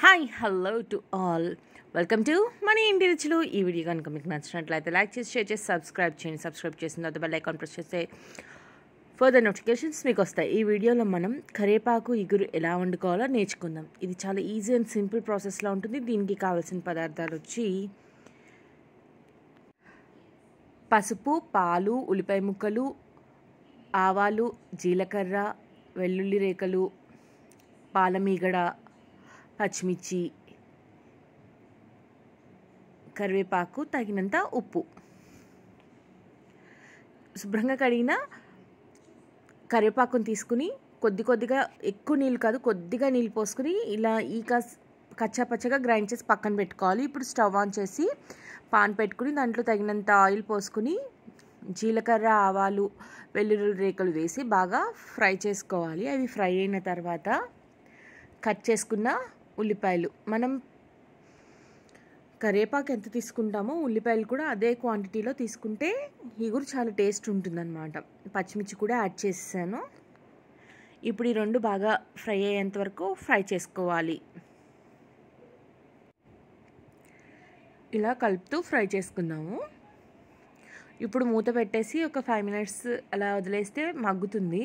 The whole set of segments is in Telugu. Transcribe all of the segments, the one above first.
Hi hello to all, welcome to మన ఇంటి రుచులు. ఈ వీడియో కనుక మీకు నచ్చినట్లయితే లైక్ చేసి షేర్ చేసి సబ్స్క్రైబ్ చేయండి. సబ్స్క్రైబ్ చేసిన తర్వాత బెల్ ఐకాన్ ప్రెస్ చేస్తే ఫర్దర్ నోటిఫికేషన్స్ మీకు వస్తాయి. ఈ వీడియోలో మనం కరివేపాకు ఇగురు ఎలా వండుకోవాలో నేర్చుకుందాం. ఇది చాలా ఈజీ అండ్ సింపుల్ ప్రాసెస్లో ఉంటుంది. దీనికి కావాల్సిన పదార్థాలు వచ్చి పసుపు, పాలు, ఉల్లిపాయ ముక్కలు, ఆవాలు, జీలకర్ర, వెల్లుల్లి రేకలు, పాలమీగడ, పచ్చిమిర్చి, కరివేపాకు, తగినంత ఉప్పు. శుభ్రంగా కడిగిన కరివేపాకుని తీసుకుని కొద్దిగా ఎక్కువ నీళ్ళు కాదు, కొద్దిగా నీళ్ళు పోసుకుని ఇలా కచ్చా పచ్చగా గ్రైండ్ చేసి పక్కన పెట్టుకోవాలి. ఇప్పుడు స్టవ్ ఆన్ చేసి పాన్ పెట్టుకుని దాంట్లో తగినంత ఆయిల్ పోసుకుని జీలకర్ర, ఆవాలు, వెల్లుల్లి రేకలు వేసి బాగా ఫ్రై చేసుకోవాలి. అవి ఫ్రై అయిన తర్వాత కట్ చేసుకున్న ఉల్లిపాయలు, మనం కరివేపాకు ఎంత తీసుకుంటామో ఉల్లిపాయలు కూడా అదే క్వాంటిటీలో తీసుకుంటే ఇగురు చాలా టేస్ట్ ఉంటుందన్నమాట. పచ్చిమిర్చి కూడా యాడ్ చేసాను. ఇప్పుడు ఈ రెండు బాగా ఫ్రై అయ్యేంత వరకు ఫ్రై చేసుకోవాలి. ఇలా కలుపుతూ ఫ్రై చేసుకుందాము. ఇప్పుడు మూత పెట్టేసి ఒక 5 minutes అలా వదిలేస్తే మగ్గుతుంది.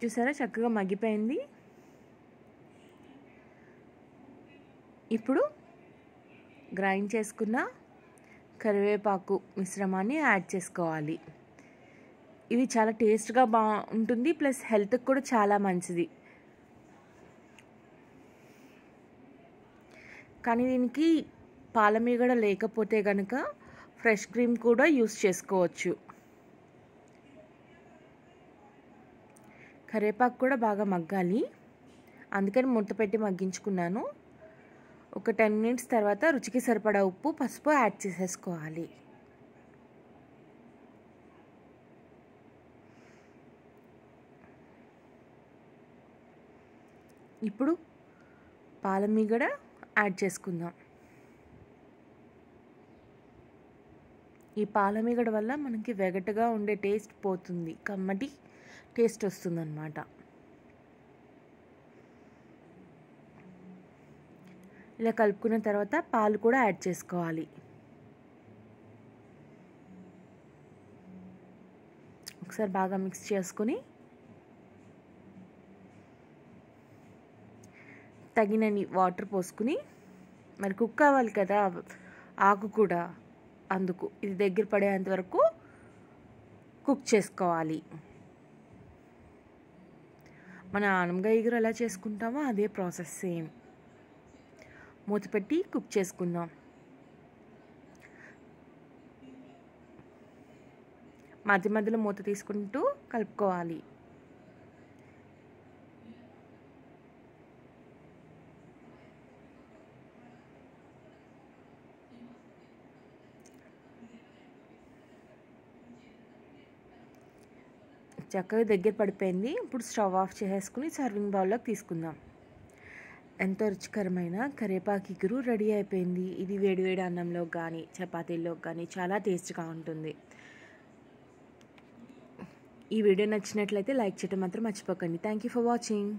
చూసారా, చక్కగా మగ్గిపోయింది. ఇప్పుడు గ్రైండ్ చేసుకున్న కరివేపాకు మిశ్రమాన్ని యాడ్ చేసుకోవాలి. ఇది చాలా టేస్ట్గా బాగుంటుంది, ప్లస్ హెల్త్కి కూడా చాలా మంచిది. కానీ దీనికి పాలమీగడ లేకపోతే కనుక ఫ్రెష్ క్రీమ్ కూడా యూస్ చేసుకోవచ్చు. కరివేపాకు కూడా బాగా మగ్గాలి, అందుకని మూత పెట్టి మగ్గించుకున్నాను. ఒక 10 minutes తర్వాత రుచికి సరిపడా ఉప్పు, పసుపు యాడ్ చేసేసుకోవాలి. ఇప్పుడు పాలమీగడ యాడ్ చేసుకుందాం. ఈ పాలమీగడ వల్ల మనకి వెగటగా ఉండే టేస్ట్ పోతుంది, కమ్మటి టేస్ట్ వస్తుందన్నమాట. ఇలా కలుపుకున్న తర్వాత పాలు కూడా యాడ్ చేసుకోవాలి. ఒకసారి బాగా మిక్స్ చేసుకొని తగినన్ని వాటర్ పోసుకుని, మరి కుక్ కావాలి కదా ఆకు కూడా, అందుకు ఇది దగ్గర పడేంత వరకు కుక్ చేసుకోవాలి. మన ఆనపకాయ ఇగురు ఎలా చేసుకుంటామో అదే ప్రాసెస్ సేమ్. మూత పెట్టి కుక్ చేసుకుందాం. మధ్య మధ్యలో మూత తీసుకుంటూ కలుపుకోవాలి. చక్కగా దగ్గర పడిపోయింది. ఇప్పుడు స్టవ్ ఆఫ్ చేసేసుకుని సర్వింగ్ బౌల్లోకి తీసుకుందాం. ఎంతో రుచికరమైన కరివేపాకు ఇగురు రెడీ అయిపోయింది. ఇది వేడివేడి అన్నంలో కానీ చపాతీల్లో కానీ చాలా టేస్ట్గా ఉంటుంది. ఈ వీడియో నచ్చినట్లయితే లైక్ చేయడం మాత్రం మర్చిపోకండి. Thank you for watching.